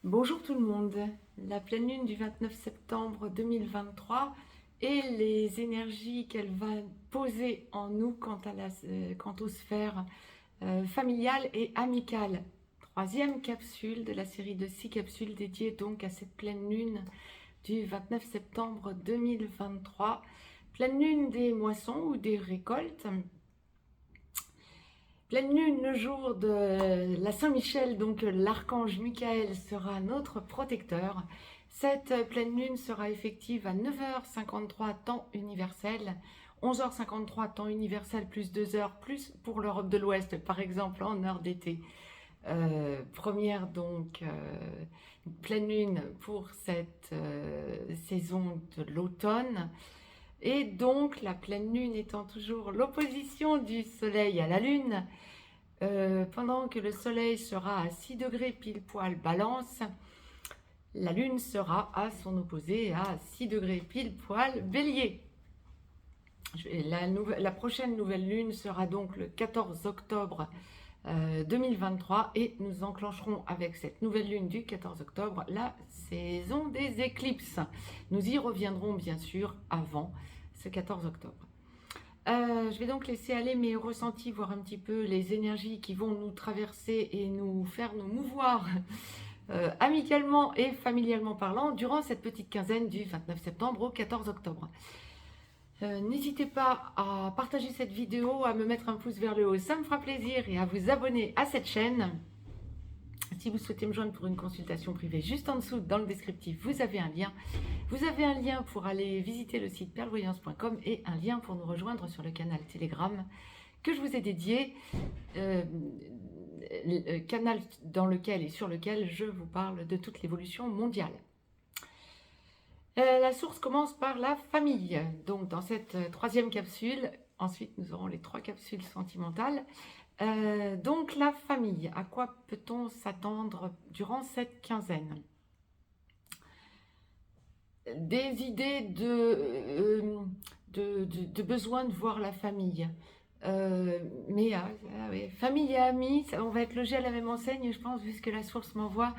Bonjour tout le monde, la pleine lune du 29 septembre 2023 et les énergies qu'elle va poser en nous quant aux sphères familiales et amicales. Troisième capsule de la série de 6 capsules dédiées donc à cette pleine lune du 29 septembre 2023. Pleine lune des moissons ou des récoltes. Pleine lune, le jour de la Saint-Michel, donc l'archange Michael sera notre protecteur. Cette pleine lune sera effective à 9h53 temps universel, 11h53 temps universel plus 2 heures plus pour l'Europe de l'Ouest, par exemple en heure d'été. Première donc pleine lune pour cette saison de l'automne. Et donc, la pleine lune étant toujours l'opposition du soleil à la lune, pendant que le soleil sera à 6 degrés pile poil balance, la lune sera à son opposé à 6 degrés pile poil bélier. La prochaine nouvelle lune sera donc le 14 octobre 2023 et nous enclencherons avec cette nouvelle lune du 14 octobre la saison des éclipses. Nous y reviendrons bien sûr avant ce 14 octobre. Je vais donc laisser aller mes ressentis, voir un petit peu les énergies qui vont nous traverser et nous faire nous mouvoir amicalement et familialement parlant durant cette petite quinzaine du 29 septembre au 14 octobre. N'hésitez pas à partager cette vidéo, à me mettre un pouce vers le haut, ça me fera plaisir, et à vous abonner à cette chaîne. Si vous souhaitez me joindre pour une consultation privée, juste en dessous dans le descriptif, vous avez un lien. Vous avez un lien pour aller visiter le site perlevoyance.com et un lien pour nous rejoindre sur le canal Telegram que je vous ai dédié, canal dans lequel et sur lequel je vous parle de toute l'évolution mondiale. La source commence par la famille. Donc dans cette troisième capsule, ensuite nous aurons les 3 capsules sentimentales. Donc la famille, à quoi peut-on s'attendre durant cette quinzaine? Des idées de besoin de voir la famille. Famille et amis, on va être logé à la même enseigne, je pense, vu ce que la source m'envoie.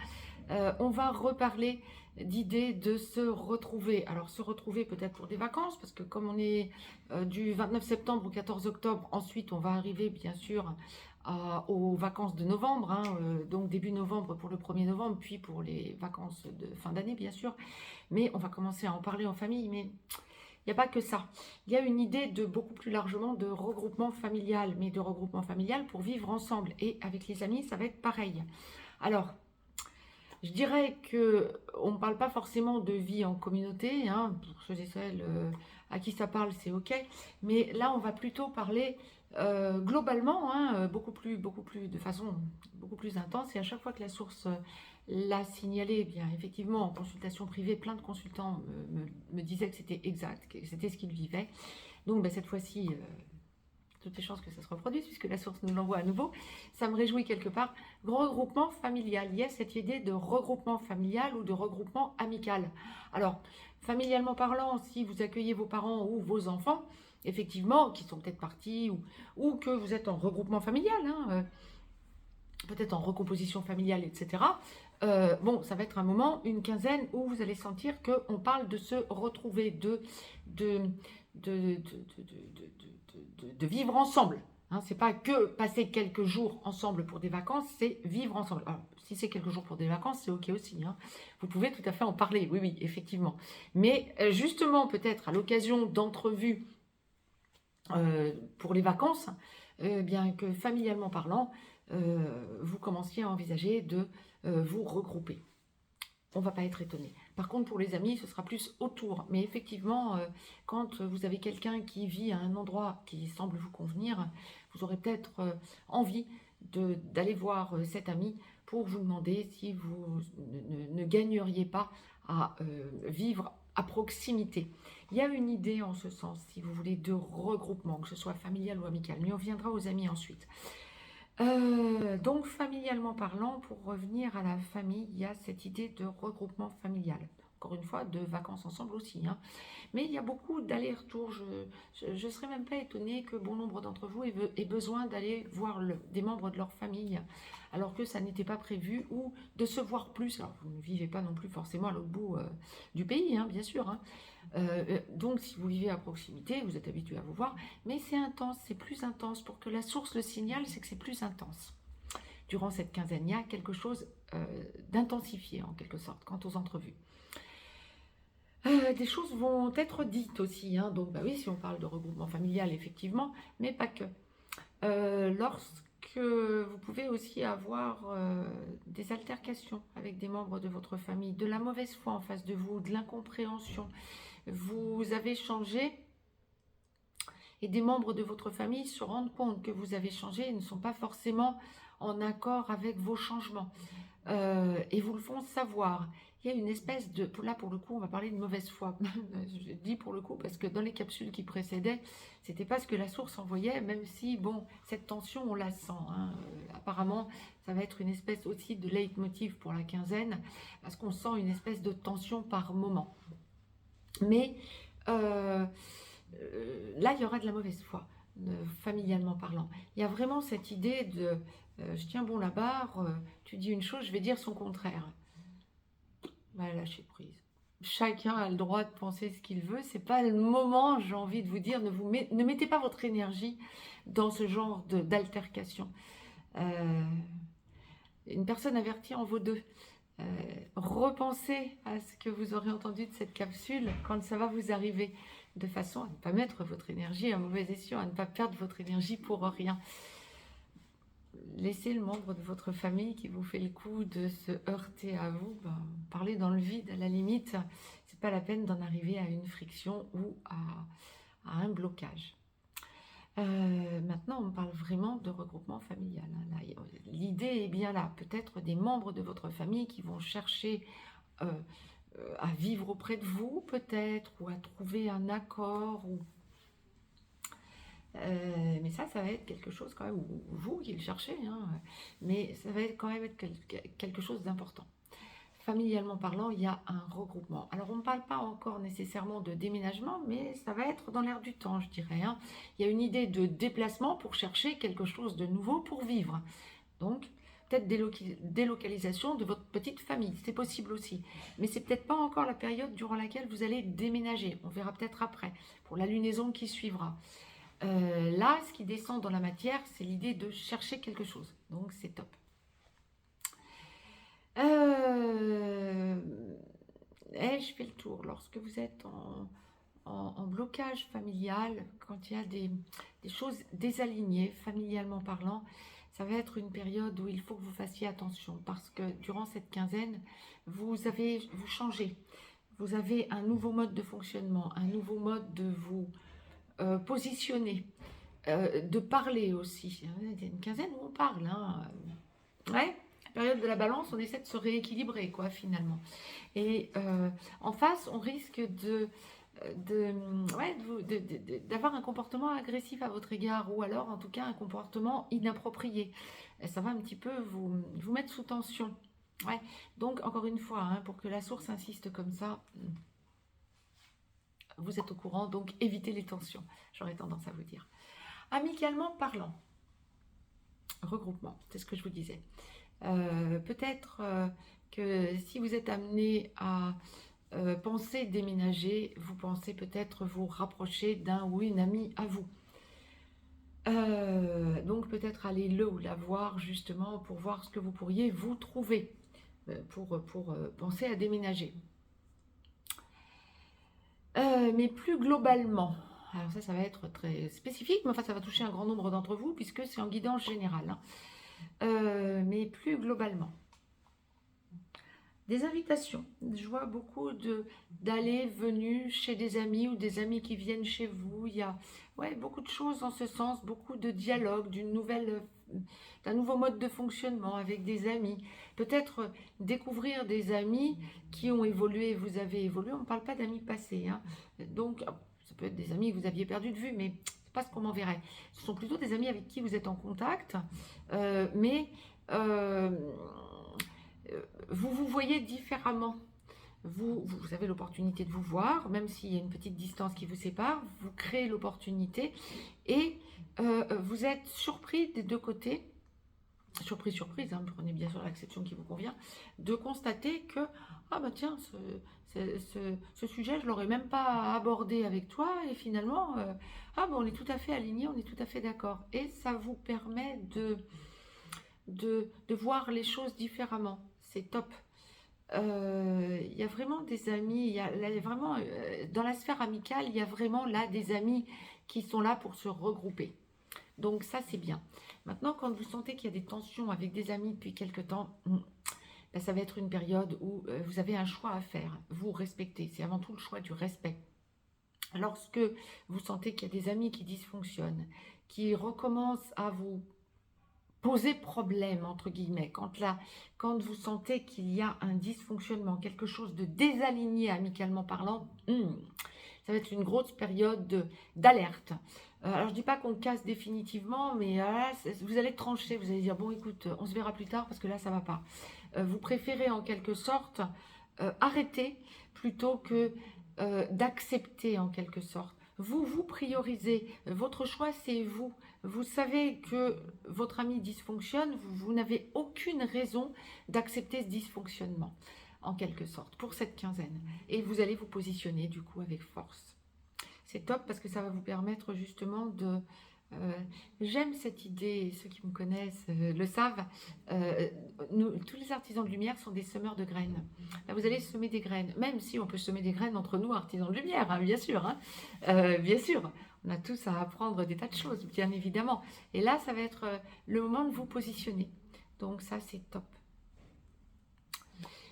On va reparler d'idées de se retrouver. Alors se retrouver peut-être pour des vacances, parce que comme on est du 29 septembre au 14 octobre, ensuite on va arriver bien sûr aux vacances de novembre, donc début novembre pour le 1er novembre, puis pour les vacances de fin d'année bien sûr. Mais on va commencer à en parler en famille, mais il n'y a pas que ça. Il y a une idée de beaucoup plus largement de regroupement familial, mais de regroupement familial pour vivre ensemble. Et avec les amis, ça va être pareil. Alors, je dirais qu'on ne parle pas forcément de vie en communauté, pour ceux et celles à qui ça parle, c'est ok. Mais là, on va plutôt parler globalement, de façon beaucoup plus intense. Et à chaque fois que la source l'a signalé, eh bien effectivement, en consultation privée, plein de consultants me disaient que c'était exact, que c'était ce qu'ils vivaient. Donc cette fois-ci, toutes les chances que ça se reproduise, puisque la source nous l'envoie à nouveau. Ça me réjouit quelque part. Regroupement familial. Il y a cette idée de regroupement familial ou de regroupement amical. Alors, familialement parlant, si vous accueillez vos parents ou vos enfants, effectivement, qui sont peut-être partis, ou que vous êtes en regroupement familial, peut-être en recomposition familiale, etc. Ça va être un moment, une quinzaine, où vous allez sentir qu'on parle de se retrouver, de vivre ensemble. C'est pas que passer quelques jours ensemble pour des vacances, c'est vivre ensemble. Alors, si c'est quelques jours pour des vacances, c'est ok aussi. Vous pouvez tout à fait en parler, oui, effectivement. Mais justement, peut-être à l'occasion d'entrevues pour les vacances, bien que familialement parlant, vous commenciez à envisager de vous regrouper. On ne va pas être étonné. Par contre, pour les amis, ce sera plus autour. Mais effectivement, quand vous avez quelqu'un qui vit à un endroit qui semble vous convenir, vous aurez peut-être envie d'aller voir cet ami pour vous demander si vous ne gagneriez pas à vivre à proximité. Il y a une idée en ce sens, si vous voulez, de regroupement, que ce soit familial ou amical. Mais on viendra aux amis ensuite. Donc familialement parlant, pour revenir à la famille, il y a cette idée de regroupement familial. encore une fois, de vacances ensemble aussi, hein. Mais il y a beaucoup d'allers-retours. Je ne serais même pas étonnée que bon nombre d'entre vous aient besoin d'aller voir des membres de leur famille, alors que ça n'était pas prévu, ou de se voir plus. Alors, vous ne vivez pas non plus forcément à l'autre bout du pays, hein, bien sûr, hein. Donc, si vous vivez à proximité, vous êtes habitué à vous voir, mais c'est intense, c'est plus intense. Pour que la source le signale, c'est que c'est plus intense. Durant cette quinzaine, il y a quelque chose d'intensifié, en quelque sorte, quant aux entrevues. Des choses vont être dites aussi, hein. Donc bah oui, si on parle de regroupement familial, effectivement, mais pas que. Lorsque vous pouvez aussi avoir des altercations avec des membres de votre famille, de la mauvaise foi en face de vous, de l'incompréhension. Vous avez changé et des membres de votre famille se rendent compte que vous avez changé et ne sont pas forcément en accord avec vos changements. Et vous le font savoir. Il y a une espèce de... Là, pour le coup, on va parler de mauvaise foi. Je dis pour le coup parce que dans les capsules qui précédaient, c'était pas ce que la source envoyait, même si, bon, cette tension, on la sent, hein. Apparemment, ça va être une espèce aussi de leitmotiv pour la quinzaine, parce qu'on sent une espèce de tension par moment. Mais là, il y aura de la mauvaise foi, familialement parlant. Il y a vraiment cette idée de je tiens bon la barre, tu dis une chose, je vais dire son contraire. Bah, lâchez prise. Chacun a le droit de penser ce qu'il veut. C'est pas le moment, j'ai envie de vous dire, ne mettez pas votre énergie dans ce genre d'altercation. Une personne avertie en vaut deux. Repensez à ce que vous aurez entendu de cette capsule quand ça va vous arriver, de façon à ne pas mettre votre énergie à mauvais escient, à ne pas perdre votre énergie pour rien. Laissez le membre de votre famille qui vous fait le coup de se heurter à vous, parlez dans le vide à la limite. C'est pas la peine d'en arriver à une friction ou à un blocage. Maintenant, on parle vraiment de regroupement familial, hein. L'idée est bien là. Peut-être des membres de votre famille qui vont chercher à vivre auprès de vous, peut-être, ou à trouver un accord. Mais ça va être quelque chose quand même, ou vous qui le cherchez, hein, mais ça va quand même être quelque chose d'important. Familialement parlant, il y a un regroupement. Alors, on ne parle pas encore nécessairement de déménagement, mais ça va être dans l'air du temps, je dirais, hein. Il y a une idée de déplacement pour chercher quelque chose de nouveau pour vivre. Donc, peut-être délocalisation de votre petite famille, c'est possible aussi. Mais c'est peut-être pas encore la période durant laquelle vous allez déménager. On verra peut-être après, pour la lunaison qui suivra. Là, ce qui descend dans la matière, c'est l'idée de chercher quelque chose. Donc, c'est top. Je fais le tour. Lorsque vous êtes en blocage familial, quand il y a des choses désalignées, familialement parlant, ça va être une période où il faut que vous fassiez attention, parce que durant cette quinzaine, vous changez. Vous avez un nouveau mode de fonctionnement, un nouveau mode de vous positionner, de parler aussi. Il y a une quinzaine où on parle, hein. Ouais, période de la balance, on essaie de se rééquilibrer, quoi, finalement. Et en face, on risque d'avoir un comportement agressif à votre égard, ou alors, en tout cas, un comportement inapproprié. Et ça va un petit peu vous mettre sous tension. Ouais. Donc, encore une fois, hein, pour que la source insiste comme ça, vous êtes au courant, donc évitez les tensions, j'aurais tendance à vous dire. Amicalement parlant, regroupement, c'est ce que je vous disais. Peut-être que si vous êtes amené à penser déménager, vous pensez peut-être vous rapprocher d'un ou une amie à vous. Donc peut-être aller le ou la voir justement pour voir ce que vous pourriez vous trouver pour penser à déménager. Mais plus globalement, alors ça va être très spécifique, mais enfin ça va toucher un grand nombre d'entre vous puisque c'est en guidance générale, hein. Mais plus globalement, des invitations. Je vois beaucoup d'aller, venus chez des amis ou des amis qui viennent chez vous. Il y a beaucoup de choses en ce sens, beaucoup de dialogue, d'un nouveau mode de fonctionnement avec des amis. Peut-être découvrir des amis qui ont évolué, vous avez évolué. On ne parle pas d'amis passés, hein. Donc, ça peut être des amis que vous aviez perdu de vue, mais c'est pas ce qu'on m'enverrait. Ce sont plutôt des amis avec qui vous êtes en contact, mais vous vous voyez différemment. vous avez l'opportunité de vous voir, même s'il y a une petite distance qui vous sépare, vous créez l'opportunité et vous êtes surpris des deux côtés, surprise, surprise, hein, prenez bien sûr l'acception qui vous convient, de constater que, ah bah tiens, ce sujet, je l'aurais même pas abordé avec toi, et finalement, ah bah on est tout à fait alignés, on est tout à fait d'accord. Et ça vous permet de voir les choses différemment. C'est top. Il y a vraiment des amis, il y a vraiment, dans la sphère amicale, il y a vraiment là des amis qui sont là pour se regrouper. Donc ça, c'est bien. Maintenant, quand vous sentez qu'il y a des tensions avec des amis depuis quelque temps, ben, ça va être une période où vous avez un choix à faire. Vous respectez. C'est avant tout le choix du respect. Lorsque vous sentez qu'il y a des amis qui dysfonctionnent, qui recommencent à vous poser problème, entre guillemets, quand vous sentez qu'il y a un dysfonctionnement, quelque chose de désaligné amicalement parlant, ça va être une grosse période d'alerte. Alors je dis pas qu'on casse définitivement, mais vous allez trancher, vous allez dire bon écoute, on se verra plus tard parce que là ça va pas. Vous préférez en quelque sorte arrêter plutôt que d'accepter en quelque sorte. Vous priorisez, votre choix c'est vous. Vous savez que votre ami dysfonctionne, vous n'avez aucune raison d'accepter ce dysfonctionnement en quelque sorte pour cette quinzaine. Et vous allez vous positionner du coup avec force. C'est top parce que ça va vous permettre justement de... j'aime cette idée, ceux qui me connaissent le savent, tous les artisans de lumière sont des semeurs de graines. Là, vous allez semer des graines, même si on peut semer des graines entre nous, artisans de lumière, hein, bien sûr. Hein. Bien sûr, on a tous à apprendre des tas de choses, bien évidemment. Et là, ça va être le moment de vous positionner. Donc ça, c'est top.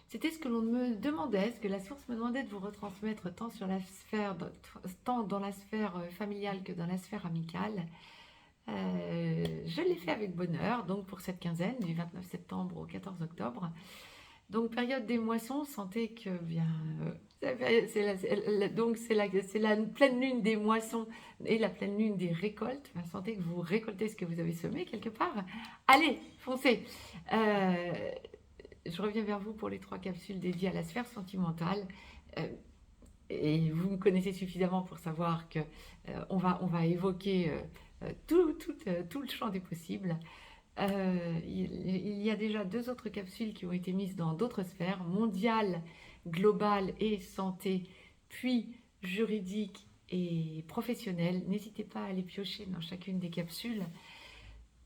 C'était ce que l'on me demandait, ce que la source me demandait de vous retransmettre tant dans la sphère familiale que dans la sphère amicale. Je l'ai fait avec bonheur, donc pour cette quinzaine, du 29 septembre au 14 octobre. Donc période des moissons, sentez que bien, c'est la pleine lune des moissons et la pleine lune des récoltes. Sentez que vous récoltez ce que vous avez semé quelque part. Allez, foncez. Je reviens vers vous pour les 3 capsules dédiées à la sphère sentimentale. Et vous me connaissez suffisamment pour savoir que on va évoquer tout le champ des possibles. Il y a déjà 2 autres capsules qui ont été mises dans d'autres sphères, mondiale, globale et santé, puis juridique et professionnelle. N'hésitez pas à les piocher dans chacune des capsules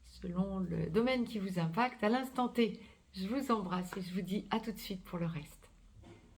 selon le domaine qui vous impacte. À l'instant T, je vous embrasse et je vous dis à tout de suite pour le reste.